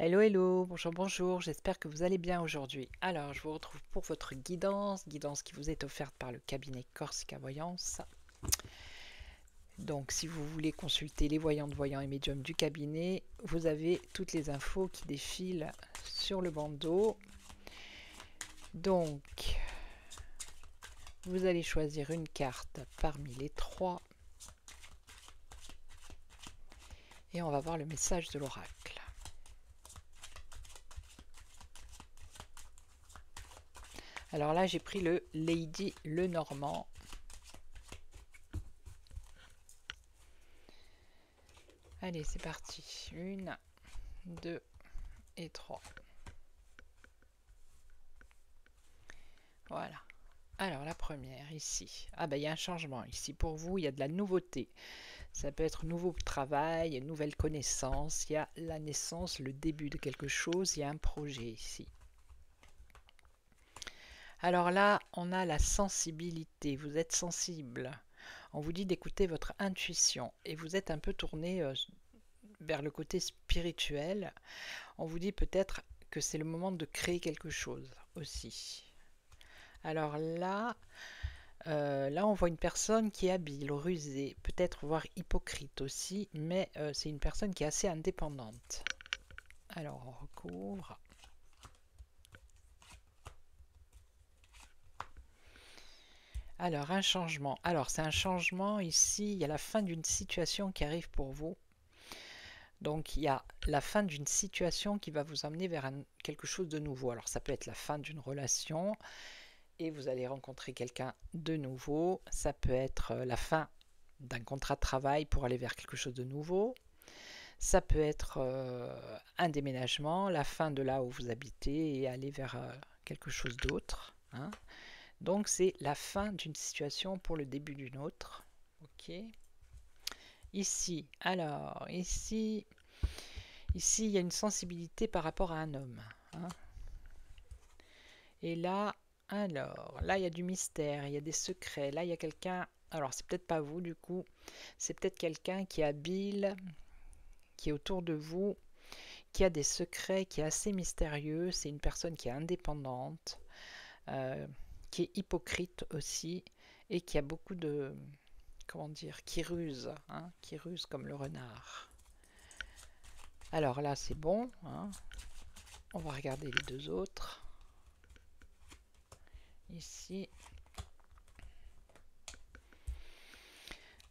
Hello, hello, bonjour, bonjour, j'espère que vous allez bien aujourd'hui. Alors, je vous retrouve pour votre guidance qui vous est offerte par le cabinet Corsica Voyance. Donc, si vous voulez consulter les voyantes, voyants et médiums du cabinet, vous avez toutes les infos qui défilent sur le bandeau. Donc, vous allez choisir une carte parmi les trois et on va voir le message de l'oracle. Alors là, j'ai pris le Lady Lenormand. Allez, c'est parti. 1, 2 et 3. Voilà. Alors, la première, ici. Ah ben, il y a un changement. Ici, pour vous, il y a de la nouveauté. Ça peut être nouveau travail, une nouvelle connaissance. Il y a la naissance, le début de quelque chose. Il y a un projet ici. Alors là, on a la sensibilité. Vous êtes sensible. On vous dit d'écouter votre intuition. Et vous êtes un peu tourné vers le côté spirituel. On vous dit peut-être que c'est le moment de créer quelque chose aussi. Alors là, on voit une personne qui est habile, rusée, peut-être voire hypocrite aussi, mais c'est une personne qui est assez indépendante. Alors, on recouvre. Alors, un changement. Alors, c'est un changement ici, il y a la fin d'une situation qui arrive pour vous. Donc, il y a la fin d'une situation qui va vous amener vers quelque chose de nouveau. Alors, ça peut être la fin d'une relation et vous allez rencontrer quelqu'un de nouveau. Ça peut être la fin d'un contrat de travail pour aller vers quelque chose de nouveau. Ça peut être un déménagement, la fin de là où vous habitez et aller vers quelque chose d'autre. Hein. Donc c'est la fin d'une situation pour le début d'une autre. Ok. Ici, alors, ici, il y a une sensibilité par rapport à un homme. Hein. Et là, alors, là, il y a du mystère, il y a des secrets. Là, il y a quelqu'un, alors c'est peut-être pas vous du coup, c'est peut-être quelqu'un qui est habile, qui est autour de vous, qui a des secrets, qui est assez mystérieux. C'est une personne qui est indépendante, qui est hypocrite aussi, et qui a beaucoup de, comment dire, qui ruse, hein, qui ruse comme le renard. Alors là, c'est bon. Hein. On va regarder les deux autres. Ici.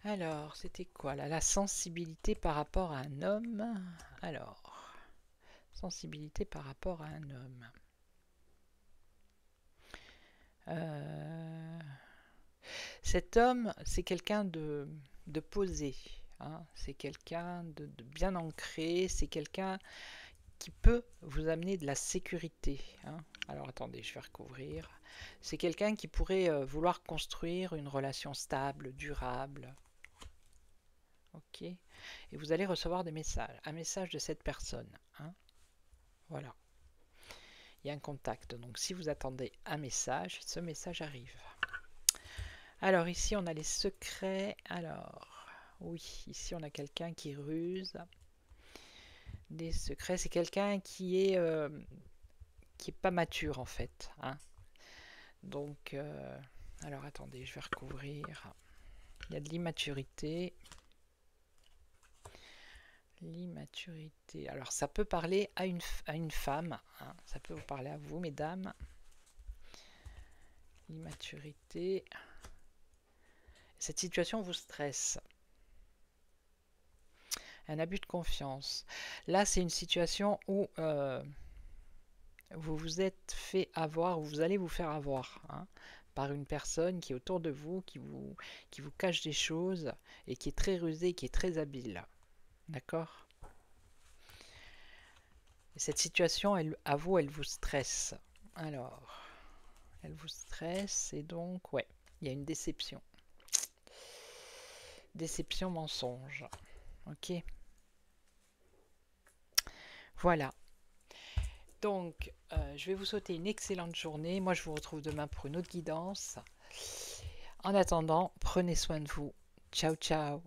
Alors, c'était quoi là? La sensibilité par rapport à un homme. Alors, sensibilité par rapport à un homme. Cet homme, c'est quelqu'un de posé. Hein. C'est quelqu'un de bien ancré. C'est quelqu'un qui peut vous amener de la sécurité. Hein. Alors attendez, je vais recouvrir. C'est quelqu'un qui pourrait vouloir construire une relation stable, durable. Ok. Et vous allez recevoir des messages. Un message de cette personne. Hein. Voilà. Il y a un contact. Donc si vous attendez un message, ce message arrive. Alors ici on a les secrets. Alors oui, ici on a quelqu'un qui ruse. Des secrets, c'est quelqu'un qui est pas mature en fait. Hein. Donc alors attendez, je vais recouvrir. Il y a de l'immaturité. L'immaturité. Alors ça peut parler à une femme. Hein. Ça peut vous parler à vous, mesdames. L'immaturité. Cette situation vous stresse. Un abus de confiance. Là, c'est une situation où vous vous êtes fait avoir, ou vous allez vous faire avoir hein, par une personne qui est autour de vous, qui vous cache des choses et qui est très rusée, qui est très habile. D'accord? Cette situation, à vous, elle vous stresse. Alors, elle vous stresse et donc, ouais, il y a une déception. Déception, mensonge. Ok. Voilà. Donc, je vais vous souhaiter une excellente journée. Moi, je vous retrouve demain pour une autre guidance. En attendant, prenez soin de vous. Ciao, ciao.